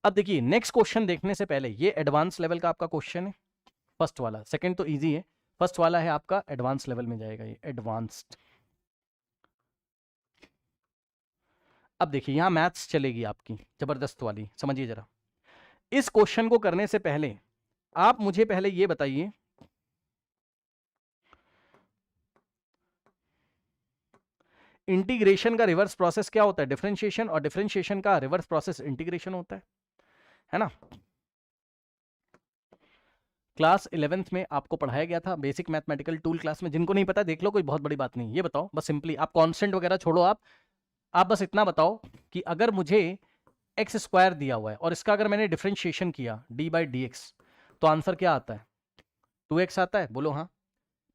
अब देखिए next question देखने से पहले, ये एडवांस लेवल का आपका क्वेश्चन है, फर्स्ट वाला। सेकंड तो इजी है, फर्स्ट वाला है आपका एडवांस लेवल में जाएगा, ये एडवांस्ड। अब देखिए यहां मैथ्स चलेगी आपकी जबरदस्त वाली, समझिए जरा। इस क्वेश्चन को करने से पहले आप मुझे पहले ये बताइए, इंटीग्रेशन का रिवर्स प्रोसेस क्या होता है? डिफरेंशिएशन, और डिफरेंशिएशन का रिवर्स प्रोसेस इंटीग्रेशन होता है ना। क्लास 11th में आपको पढ़ाया गया था, बेसिक मैथमेटिकल टूल क्लास में। जिनको नहीं पता देख लो, कोई बहुत बड़ी बात नहीं। ये बताओ बस सिंपली, आप कांस्टेंट वगैरह छोड़ो, आप बस इतना बताओ कि अगर मुझे एक्स स्क्वायर दिया हुआ है और इसका अगर मैंने डिफरेंशिएशन किया डी बाई डी एक्स, तो आंसर क्या आता है? 2x आता है, बोलो हाँ।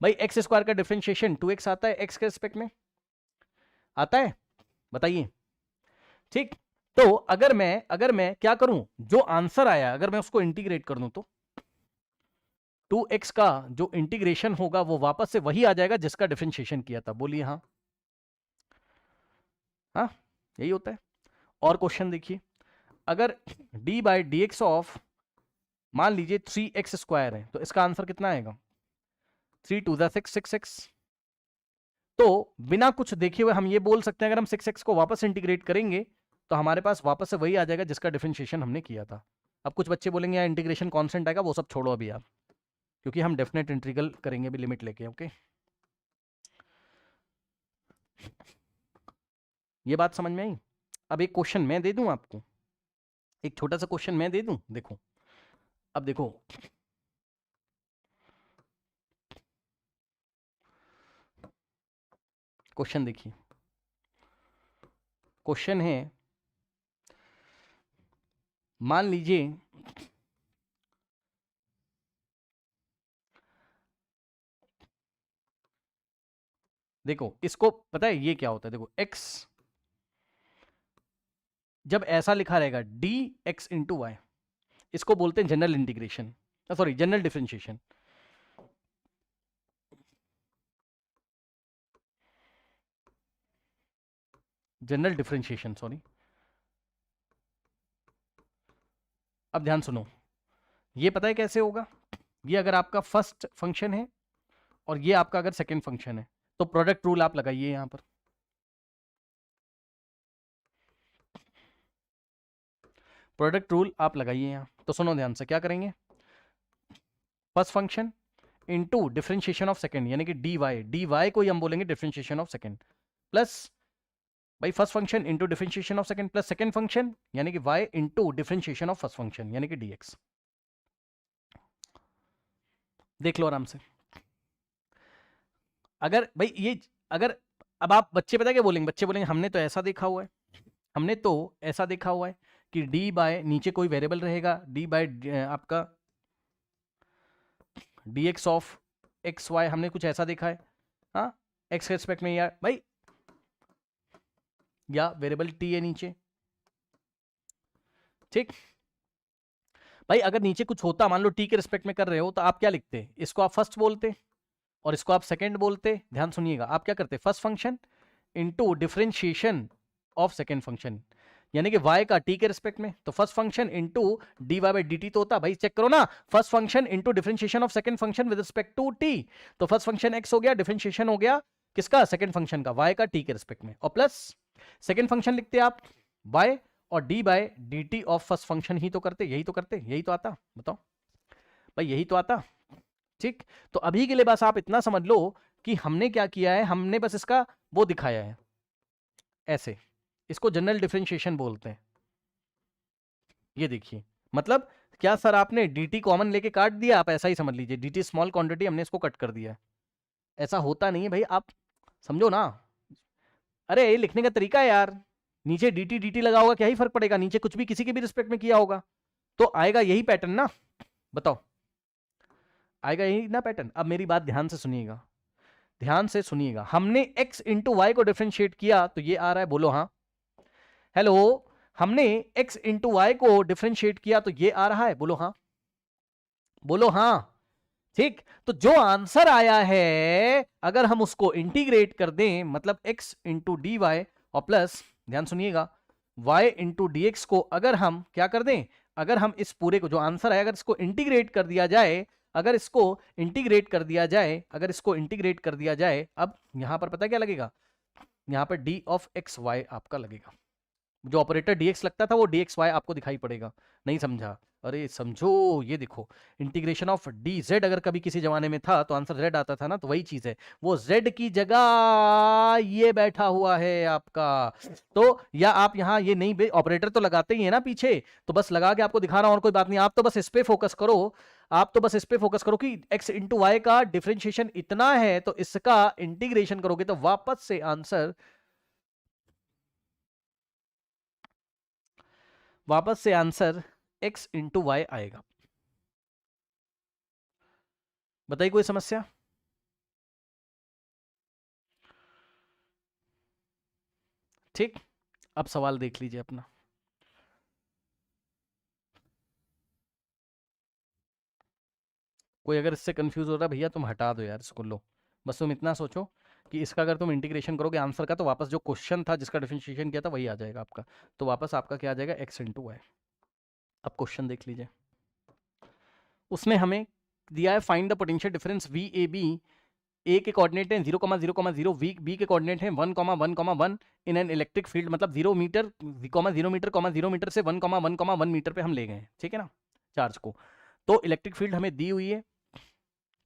भाई एक्स स्क्वायर का डिफरेंशिएशन 2x आता है, एक्स के रिस्पेक्ट में आता है, बताइए। ठीक, तो अगर मैं क्या करूं, जो आंसर आया अगर मैं उसको इंटीग्रेट कर दूं तो 2x का जो इंटीग्रेशन होगा वो वापस से वही आ जाएगा जिसका डिफरेंशिएशन किया था। बोलिए हाँ, हाँ यही होता है। और क्वेश्चन देखिए, अगर d by D x of मान लीजिए 3x स्क्वायर है, तो इसका आंसर कितना आएगा? 3 टू द 6, 6x। तो बिना कुछ देखे हुए हम ये बोल सकते हैं, अगर हम 6x को वापस इंटीग्रेट करेंगे तो हमारे पास वापस से वही आ जाएगा जिसका डिफरेंशिएशन हमने किया था। अब कुछ बच्चे बोलेंगे यार इंटीग्रेशन कांस्टेंट आएगा, वो सब छोड़ो अभी आप, क्योंकि हम डेफिनेट इंटीग्रल करेंगे भी लिमिट लेके। ओके, ये बात समझ में आई? अब एक क्वेश्चन मैं दे दूं आपको, एक छोटा सा क्वेश्चन मैं दे दूं, देखो। अब देखो क्वेश्चन देखिए, क्वेश्चन है, मान लीजिए देखो, इसको पता है ये क्या होता है? देखो x जब ऐसा लिखा रहेगा डी एक्स इंटू वाई, इसको बोलते हैं general integration, sorry general differentiation. General differentiation, sorry. अब ध्यान सुनो, ये पता है कैसे होगा? ये अगर आपका फर्स्ट फंक्शन है और ये आपका अगर सेकंड फंक्शन है, तो प्रोडक्ट रूल आप लगाइए यहां पर। प्रोडक्ट रूल आप लगाइए यहां। तो सुनो ध्यान से, क्या करेंगे? First function into differentiation of second, यानी कि डी वाई को ही हम बोलेंगे डिफरेंशिएशन ऑफ सेकंड, प्लस भाई first function into differentiation of second plus second function यानी कि y into differentiation of first function यानी कि dx। देख लो आराम से। अगर भाई ये, अगर अब आप बच्चे पता क्या बोलेंगे? बच्चे बोलेंगे हमने तो ऐसा देखा हुआ है, हमने तो ऐसा देखा हुआ है कि d बाय नीचे कोई वेरिएबल रहेगा, d बाय आपका dx ऑफ एक्स वाई, हमने कुछ ऐसा देखा है, हाँ एक्स के रिस्पेक्ट में यार भाई, या वेरिएबल t है नीचे। ठीक भाई, अगर नीचे कुछ होता, मान लो t के रिस्पेक्ट में कर रहे हो, तो आप क्या लिखते? इसको आप फर्स्ट बोलते और इसको आप सेकंड बोलते। ध्यान सुनिएगा, आप क्या करते? First function into differentiation of second function, यानी कि y का t के रिस्पेक्ट में, तो first function into dy by dt तो होता। भाई चेक करो ना, first function into differentiation of second function with respect to t, तो फर्स्ट फंक्शन x हो गया, डिफरेंशिएशन हो गया किसका? सेकंड फंक्शन का, y का t के रिस्पेक्ट में, और प्लस सेकंड फंक्शन लिखते आप y, और d by dt of first function ही तो करते, यही तो करते, यही तो आता। बताओ भाई, यही तो आता। ठीक, तो अभी के लिए बस आप इतना समझ लो कि हमने क्या किया है, हमने बस इसका वो दिखाया है ऐसे, इसको जनरल डिफरेंशिएशन बोलते हैं। ये देखिए, मतलब क्या सर आपने dt कॉमन लेके काट दिया? आप ऐसा ही समझ लीजिए, dt स्मॉल क्वांटिटी, हमने इसको कट कर दिया। ऐसा होता नहीं है भाई, आप समझो ना। अरे ये लिखने का तरीका है यार, नीचे dt dt लगा होगा, क्या ही फर्क पड़ेगा? नीचे कुछ भी किसी के भी रिस्पेक्ट में किया होगा तो आएगा यही पैटर्न ना। बताओ, आएगा यही ना पैटर्न। अब मेरी बात ध्यान से सुनिएगा, ध्यान से सुनिएगा। हमने x इंटू वाई को डिफरेंशिएट किया तो ये आ रहा है, बोलो हाँ। हेलो, हमने x इंटू वाई को डिफरेंशिएट किया तो ये आ रहा है, बोलो हाँ, बोलो हाँ। ठीक, तो जो आंसर आया है अगर हम उसको इंटीग्रेट कर दें, मतलब x इंटू डी वाई और प्लस, ध्यान सुनिएगा, y इंटू डी एक्स को अगर हम क्या कर दें, अगर हम इस पूरे को जो आंसर है अगर इसको इंटीग्रेट कर दिया जाए, अगर इसको इंटीग्रेट कर दिया जाए, अगर इसको इंटीग्रेट कर दिया जाए, अब यहां पर पता है क्या लगेगा, यहां पर डी ऑफ एक्स वाई आपका लगेगा। जो ऑपरेटर dx लगता था वो dxy आपको दिखाई पड़ेगा। नहीं समझा? अरे समझो, ये देखो इंटीग्रेशन ऑफ dz अगर कभी किसी जमाने में था तो आंसर z आता था ना, तो वही चीज है, वो z की जगह ये बैठा हुआ है आपका। तो या आप यहां ये नहीं, ऑपरेटर तो लगाते ही है ना पीछे, तो बस लगा के आपको दिखा रहा हूं और कोई बात नहीं, आप तो बस इस पे फोकस करो, आप तो बस इस पे फोकस करो कि x इंटू वाई का डिफरेंशिएशन इतना है, तो इसका इंटीग्रेशन करोगे तो वापस से आंसर, वापस से आंसर x इंटू वाई आएगा। बताइए कोई समस्या? ठीक, अब सवाल देख लीजिए अपना। कोई अगर इससे कंफ्यूज हो रहा है भैया तुम हटा दो यार इसको, लो बस तुम इतना सोचो कि इसका अगर तुम इंटीग्रेशन करोगे आंसर का, तो वापस जो क्वेश्चन था जिसका डिफरेंशिएशन किया था वही आ जाएगा आपका, तो वापस आपका क्या आ जाएगा, x इंटू वाई। अब क्वेश्चन देख लीजिए, उसने हमें दिया है find the potential difference V A B, A के कोऑर्डिनेट हैं 0,0,0, बी के कोऑर्डिनेट हैं 1,1,1 इन एन इलेक्ट्रिक फील्ड, मतलब 0 मीटर 0 मीटर 0 मीटर से 1,1,1 मीटर पे हम ले गए हैं, ठीक है ना, चार्ज को। तो इलेक्ट्रिक फील्ड हमें दी हुई है,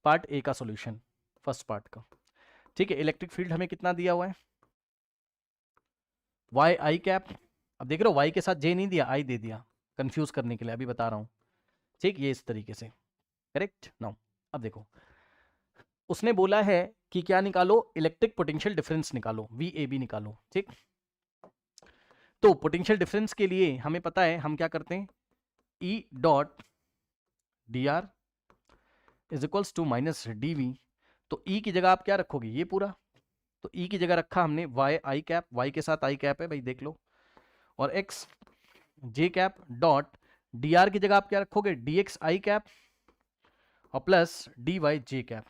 पार्ट ए का सॉल्यूशन, फर्स्ट पार्ट का, ठीक है। इलेक्ट्रिक फील्ड हमें कितना दिया हुआ है, वाई आई कैप, अब देख रहे हो वाई के साथ जे नहीं दिया, आई दे दिया कंफ्यूज करने के लिए, अभी बता रहा हूं, ठीक, ये इस तरीके से, करेक्ट नाउ। अब देखो उसने बोला है कि क्या निकालो, इलेक्ट्रिक पोटेंशियल डिफरेंस निकालो, वी ए बी निकालो, ठीक। तो पोटेंशियल डिफरेंस के लिए हमें पता है हम क्या करते हैं, E dot D R is equals to minus D V. तो ई की जगह आप क्या रखोगे, ये पूरा, तो ई की जगह रखा हमने वाई आई कैप, वाई के साथ आई कैप है भाई देख लो, और x J cap dot D are की जगह आप क्या रखोगे, डी एक्स आई कैप और प्लस डी वाई जे कैप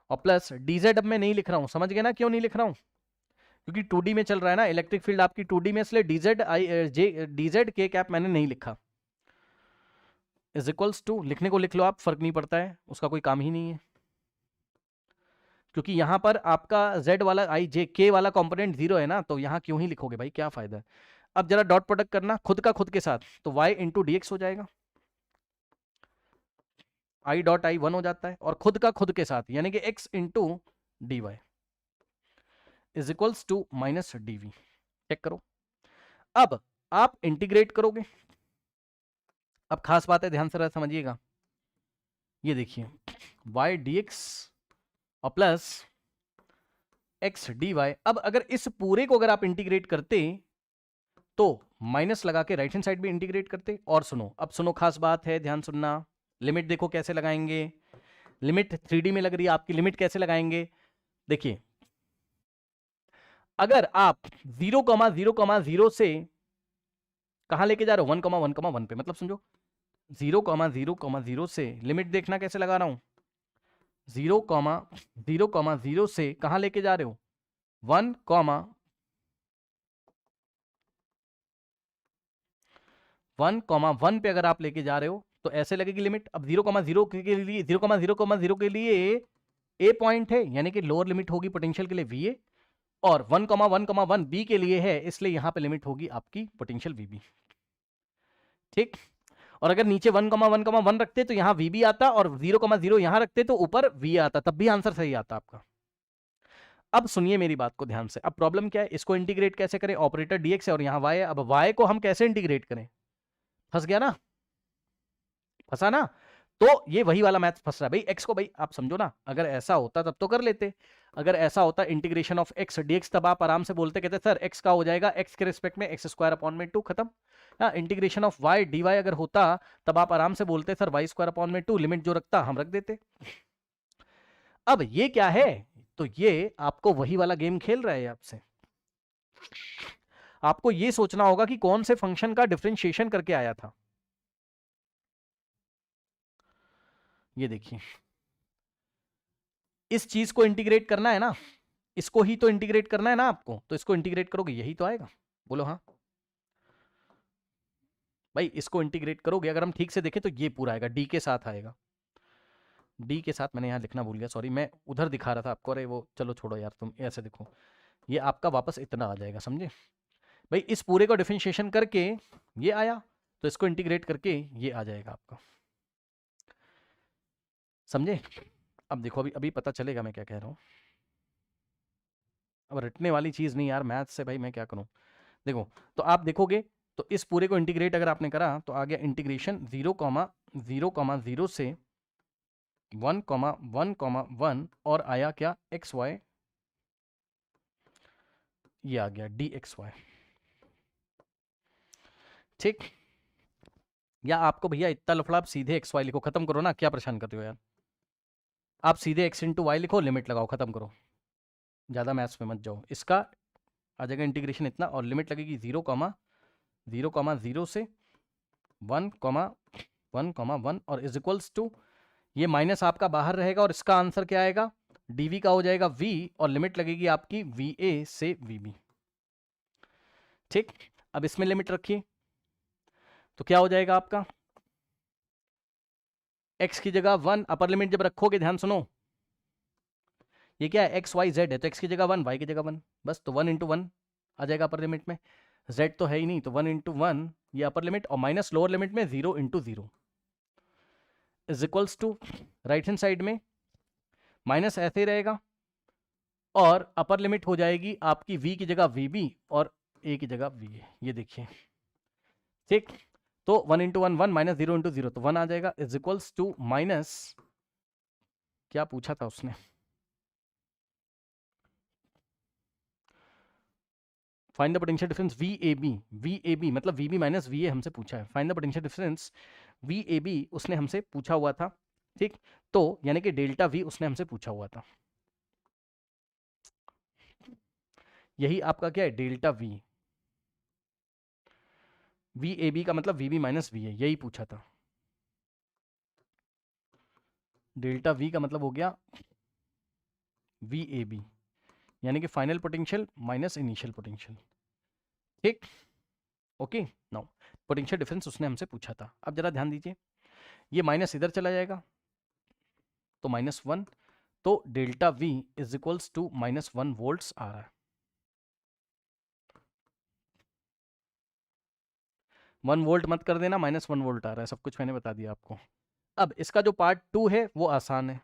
और प्लस dz। अब मैं नहीं लिख रहा हूं, समझ गए ना क्यों नहीं लिख रहा हूं, क्योंकि 2D में चल रहा है ना इलेक्ट्रिक फील्ड आपकी 2D में, इसलिए dz के कैप मैंने नहीं लिखा, इज इक्वल्स टू, लिखने को लिख लो आप, फर्क नहीं पड़ता है, उसका कोई काम ही नहीं है, क्योंकि यहां पर आपका z वाला आई जे के वाला कंपोनेंट 0 है ना, तो यहां क्यों ही लिखोगे भाई, क्या फायदा है। अब जरा डॉट प्रोडक्ट करना खुद का खुद के साथ, तो y इंटू डी एक्स हो जाएगा, आई डॉट आई 1 हो जाता है, और खुद का खुद के साथ यानी कि x into D Y is equals to minus D V. Check करो, अब आप इंटीग्रेट करोगे, अब खास बात है ध्यान से समझिएगा, ये देखिए y dx और प्लस x dy। अब अगर इस पूरे को अगर आप इंटीग्रेट करते तो माइनस लगा के राइट हैंड साइड भी इंटीग्रेट करते, और सुनो अब सुनो, खास बात है ध्यान सुनना, लिमिट देखो कैसे लगाएंगे, लिमिट 3D में लग रही है आपकी, लिमिट कैसे लगाएंगे, देखिए अगर आप 0,0,0 से कहां लेके जा रहे हो, 1,1,1 पे, मतलब समझो 0,0,0 से लिमिट देखना कैसे लगा रहा हूं, 0,0,0 से कहां लेके जा रहे हो, 1,1 पे अगर आप लेके जा रहे हो तो ऐसे लगेगी लिमिट। अब 0,0 के लिए 0,0,0 के लिए ए पॉइंट है, यानी कि लोअर लिमिट होगी पोटेंशियल के लिए वीए, और 1,1,1 बी के लिए है, इसलिए यहां पे लिमिट होगी आपकी पोटेंशियल वीबी, ठीक। और अगर नीचे 1,1,1 रखते तो यहां वीबी आता, और 0,0 यहां रखते तो ऊपर वी आता, तब भी आंसर सही आता आपका। अब सुनिए मेरी बात को ध्यान से, अब प्रॉब्लम क्या है, इसको इंटीग्रेट कैसे करें, ऑपरेटर डीएक्स है और यहां वाई है, अब वाई को हम कैसे इंटीग्रेट करें, फंस गया ना, फंसा ना, तो ये वही वाला मैथ फंस रहा है भाई, एक्स को भाई आप समझो ना, अगर ऐसा होता तब तो कर लेते, अगर ऐसा होता इंटीग्रेशन ऑफ एक्स डीएक्स, तब आप आराम से बोलते, कहते सर एक्स का हो जाएगा एक्स के रिस्पेक्ट में एक्स स्क्वायर अपॉन में 2, खत्म। Integration of Y D Y अगर होता तब आप आराम से बोलते सर वाई स्क्वायर अपॉन में 2, लिमिट जो रखता हम रख देते। अब ये क्या है, तो ये आपको वही वाला गेम खेल रहा है आपसे, आपको ये सोचना होगा कि कौन से फंक्शन का डिफरेंशिएशन करके आया था। ये देखिए इस चीज को इंटीग्रेट करना है ना, इसको ही तो इंटीग्रेट करना है ना आपको, तो इसको इंटीग्रेट करोगे यही तो आएगा, बोलो हाँ। भाई इसको इंटीग्रेट करोगे, अगर हम ठीक से देखें तो ये पूरा आएगा, डी के साथ आएगा, डी के साथ, मैंने यहाँ लिखना भूल गया, सॉरी, मैं उधर दिखा रहा था आपको, अरे वो चलो छोड़ो यार, तुम ऐसे देखो, ये आपका वापस इतना आ जाएगा, समझे भाई। इस पूरे को डिफरेंशिएशन करके ये आया, तो इसको इंटीग्रेट करके ये आ जाएगा आपका, समझे। अब देखो, अभी अभी पता चलेगा मैं क्या कह रहा हूँ। अब रटने वाली चीज़ नहीं यार, मैथ से भाई मैं क्या करूँ। देखो, तो आप देखोगे तो इस पूरे को इंटीग्रेट अगर आपने करा तो आ गया इंटीग्रेशन 0,0,0 से 1,1,1 और आया क्या, एक्स वाई, ये आ गया डी एक्स वाई, ठीक। या आपको भैया इतना लफड़ा, आप सीधे एक्स वाई लिखो, खत्म करो ना, क्या परेशान करते हो यार। आप सीधे एक्स इंटू वाई लिखो, लिमिट लगाओ, खत्म करो, ज़्यादा मैथ्स में मत जाओ। इसका आ जाएगा इंटीग्रेशन इतना, और लिमिट लगेगी 0,0,0 से 1,1,1 और इज इक्वल्स टू, ये माइनस आपका बाहर रहेगा और इसका आंसर क्या आएगा, dv का हो जाएगा v, और लिमिट लगेगी आपकी va से vb, ठीक। अब इसमें लिमिट रखिए तो क्या हो जाएगा आपका, x की जगह 1, अपर लिमिट जब रखोगे, ध्यान सुनो, ये क्या है, एक्स वाई जेड है, तो x की जगह 1, y की जगह 1, बस, तो 1 इंटू 1 आ जाएगा अपर लिमिट में, z तो है ही नहीं, तो 1 इंटू 1 ये अपर लिमिट, और माइनस लोअर लिमिट में 0 into 0 is equals to, right hand side में माइनस ऐसे ही रहेगा, और अपर लिमिट हो जाएगी आपकी v की जगह vb और a की जगह va, ये देखिए, ठीक। तो 1 इंटू 1 1, माइनस 0 इंटू 0 तो 1 आ जाएगा, इज इक्वल्स टू माइनस, क्या पूछा था उसने, find the potential difference VAB मतलब VB माइनस VA हमसे पूछा है, find the potential difference VAB उसने हमसे पूछा हुआ था, ठीक। तो यानी कि डेल्टा V उसने हमसे पूछा हुआ था, यही आपका क्या है, डेल्टा V, VAB का मतलब VB माइनस VA, यही पूछा था। डेल्टा V का मतलब हो गया VAB, यानी कि final potential minus initial potential, ठीक। ओके, नाउ पोटेंशियल डिफरेंस उसने हमसे पूछा था। अब जरा ध्यान दीजिए, ये माइनस इधर चला जाएगा तो -1, तो delta V is equals to -1 volts आ रहा है, 1 वोल्ट मत कर देना, -1 वोल्ट आ रहा है, सब कुछ मैंने बता दिया आपको। अब इसका जो पार्ट 2 है वो आसान है,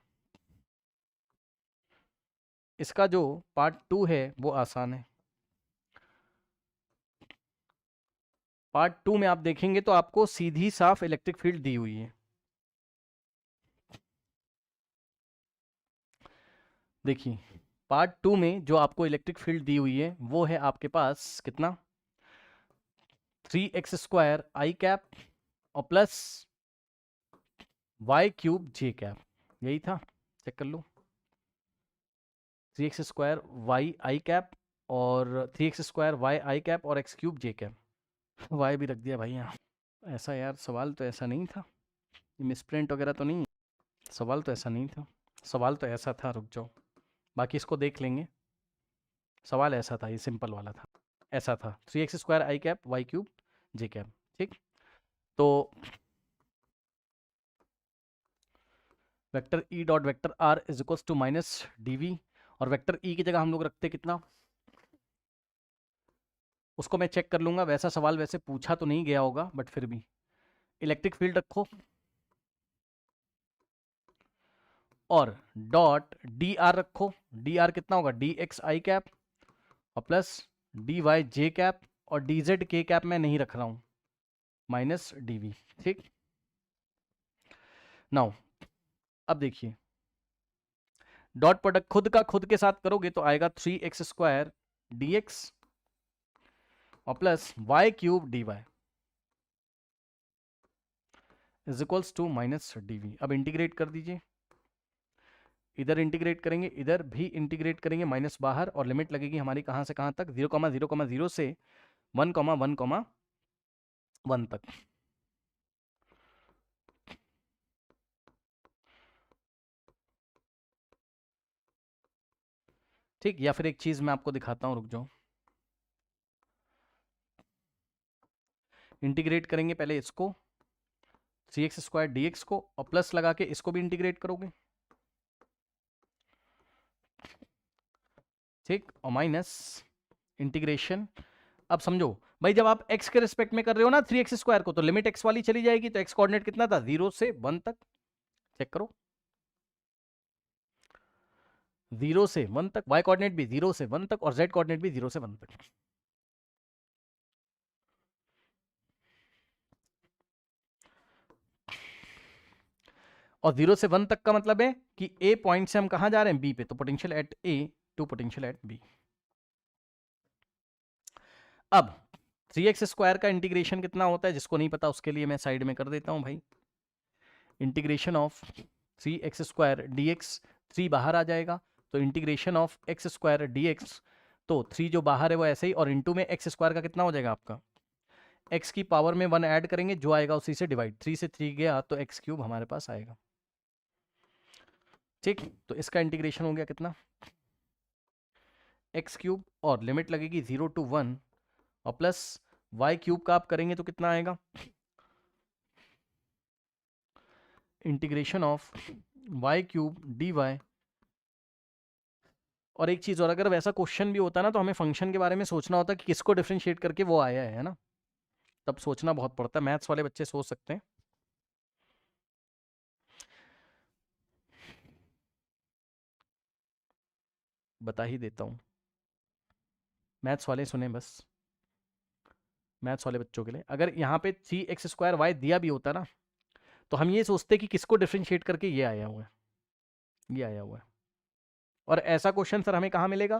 इसका जो पार्ट 2 है वो आसान है। पार्ट 2 में आप देखेंगे तो आपको सीधी साफ इलेक्ट्रिक फील्ड दी हुई है, देखिए पार्ट 2 में जो आपको इलेक्ट्रिक फील्ड दी हुई है वो है आपके पास कितना, 3x² i कैप और प्लस y³ j कैप, यही था, चेक कर लो, 3x² y i कैप और 3x² y i कैप और x³ j कैप, y भी रख दिया भाई यहाँ। ऐसा यार, सवाल तो ऐसा नहीं था, ये मिसप्रिंट वगैरह तो नहीं, सवाल तो ऐसा नहीं था, सवाल तो ऐसा था, रुक जाओ, बाकी इसको देख लेंगे, सवाल ऐसा था, ये सिंपल वाला था, ऐसा था 3x² i cap y³ j cap, ठीक। तो vector E dot vector R is equals to minus dv, और वेक्टर ई की जगह हम लोग रखते कितना, उसको मैं चेक कर लूंगा, वैसा सवाल वैसे पूछा तो नहीं गया होगा बट फिर भी, इलेक्ट्रिक फील्ड रखो और डॉट डी आर रखो, डी आर कितना होगा, डी एक्स आई कैप और प्लस डी वाई जे कैप, और डी जेड के कैप मैं नहीं रख रहा हूं, माइनस डीवी, ठीक। नाउ अब देखिए, डॉट प्रोडक्ट खुद का खुद के साथ करोगे तो आएगा 3x² dx और plus y³ dy is equals to minus dv। अब इंटीग्रेट कर दीजिए, इधर इंटीग्रेट करेंगे, इधर भी इंटीग्रेट करेंगे, माइनस बाहर, और लिमिट लगेगी हमारी कहां से कहां तक, 0,0,0 से 1,1,1 तक, ठीक। या फिर एक चीज मैं आपको दिखाता हूं, रुक जाओ, इंटीग्रेट करेंगे पहले इसको 3x² dx को, और प्लस लगा के इसको भी इंटीग्रेट करोगे, ठीक, और माइनस इंटीग्रेशन। अब समझो भाई, जब आप x के रिस्पेक्ट में कर रहे हो ना 3x² को, तो लिमिट x वाली चली जाएगी, तो x कोऑर्डिनेट कितना था, 0 से 1 तक, चेक करो, 0 से 1 तक, y कोऑर्डिनेट भी 0 से 1 तक, और z कोऑर्डिनेट भी 0 से 1 तक। और 0 से 1 तक का मतलब है कि a पॉइंट से हम कहां जा रहे हैं, b पे, तो potential at a to potential at b। अब 3x² का इंटीग्रेशन कितना होता है, जिसको नहीं पता उसके लिए मैं साइड में कर देता हूं भाई। इंटीग्रेशन ऑफ 3x² dx, 3 बाहर आ जाएगा, तो इंटीग्रेशन ऑफ x² dx, तो 3 जो बाहर है वो ऐसे ही, और इनटू में x² का कितना हो जाएगा आपका, x की पावर में 1 ऐड करेंगे, जो आएगा उसी से डिवाइड, 3 से 3 गया तो x³ हमारे पास आएगा, ठीक। तो इसका इंटीग्रेशन हो गया कितना, x³, और लिमिट लगेगी 0 to 1, और प्लस y³ का आप करेंगे तो कितना आएगा, इंटीग्रेशन ऑफ y³ dy। और एक चीज और, अगर वैसा क्वेश्चन भी होता ना, तो हमें फंक्शन के बारे में सोचना होता कि किसको डिफरेंशिएट करके वो आया है ना, तब सोचना बहुत पड़ता है। मैथ्स वाले बच्चे सोच सकते हैं। बता ही देता हूं, मैथ्स वाले सुने बस, मैथ्स वाले बच्चों के लिए, अगर यहाँ पे 3x² y दिया भी होता ना, तो हम ये सोचते कि किसको डिफरेंशिएट करके ये आया हुआ है, ये आया हुआ है। और ऐसा क्वेश्चन सर हमें कहाँ मिलेगा,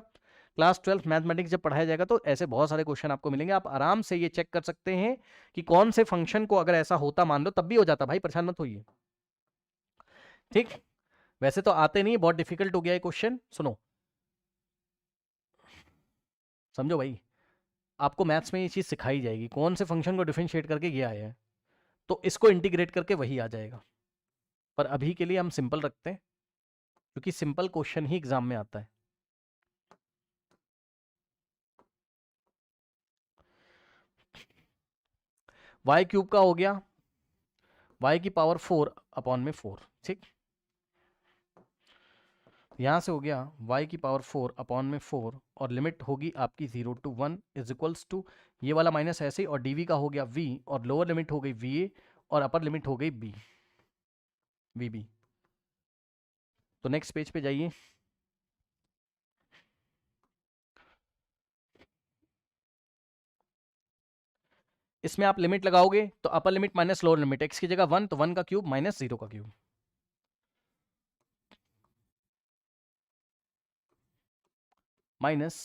क्लास 12 मैथमेटिक्स जब पढ़ाया जाएगा, तो ऐसे बहुत सारे क्वेश्चन आपको मिलेंगे। आप आराम से ये चेक कर सकते हैं कि कौन से फंक्शन को अगर ऐसा होता मान लो, तब भी हो जाता भाई, परेशान मत होइए, ठीक। वैसे तो आते नहीं, बहुत डिफिकल्ट हो गया है क्वेश्चन। सुनो, समझो भाई, आपको मैथ्स में ये चीज सिखाई जाएगी, कौन से फंक्शन को डिफरेंशिएट करके ये आया है, तो इसको इंटीग्रेट करके वही आ जाएगा। पर अभी के लिए हम सिंपल रखते हैं, क्योंकि सिंपल क्वेश्चन ही एग्जाम में आता है। y³ का हो गया y की पावर 4 अपॉन में 4, ठीक। यहां से हो गया y की पावर 4 अपॉन में 4, और लिमिट होगी आपकी 0 to 1 इज इक्वल्स टू ये वाला माइनस ऐसे ही, और dv का हो गया v, और लोअर लिमिट हो गई va, और अपर लिमिट हो गई b, vb। तो नेक्स्ट पेज पे जाइए, इसमें आप लिमिट लगाओगे तो upper limit minus lower limit, x की जगह 1, तो 1 का क्यूब माइनस 0 का क्यूब, माइनस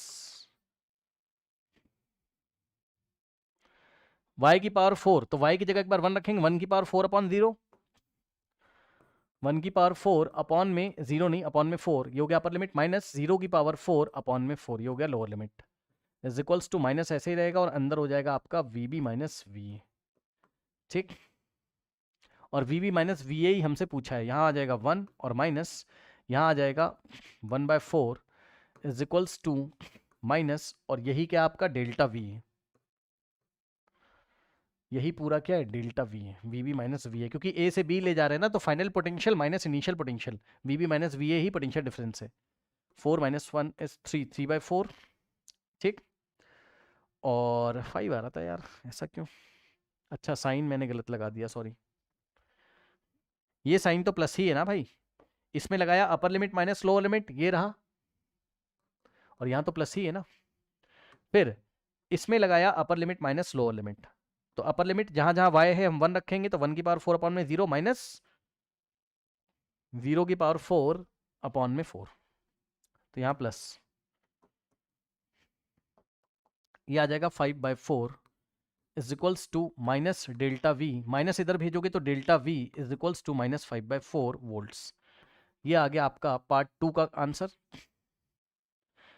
y की पावर 4, तो y की जगह एक बार 1 रखेंगे, 1 की पावर 4 अपॉन 0, 1 की पावर 4 अपॉन में 0 नहीं, अपॉन में 4, ये हो गया अपर लिमिट, माइनस 0 की पावर 4 अपॉन में 4, ये हो गया lower limit, is equals to minus ऐसे ही रहेगा, और अंदर हो जाएगा आपका vb माइनस va, ठीक। और vb माइनस va ही हमसे पूछा है, यहाँ आ जाएगा 1, और माइनस यहाँ आ जाएगा 1/4 इज इक्वल्स टू माइनस, और यही क्या आपका डेल्टा v है, यही पूरा क्या है, डेल्टा v है, vb माइनस va, क्योंकि a से b ले जा रहे हैं ना, तो final potential minus initial potential, vb minus va ही पोटेंशियल डिफरेंस है। 4 माइनस 1 इज 3, 3/4, ठीक। और 5 आ रहा था यार, ऐसा क्यों, अच्छा साइन मैंने गलत लगा दिया, सॉरी। ये साइन तो प्लस ही है ना भाई, इसमें लगाया upper limit minus lower limit, ये रहा, और यहाँ तो प्लस ही है ना। फिर इसमें लगाया upper limit minus lower limit, तो अपर लिमिट जहां जहां y है हम 1 रखेंगे, तो 1 की पावर 4 अपॉन में 0, माइनस 0 की पावर 4 अपॉन में 4, तो यहाँ प्लस, ये आ जाएगा 5/4 is equals to minus delta v, minus इधर भेजोगे तो delta v is equals to minus 5/4 volts. ये आ गया आपका पार्ट 2 का आंसर।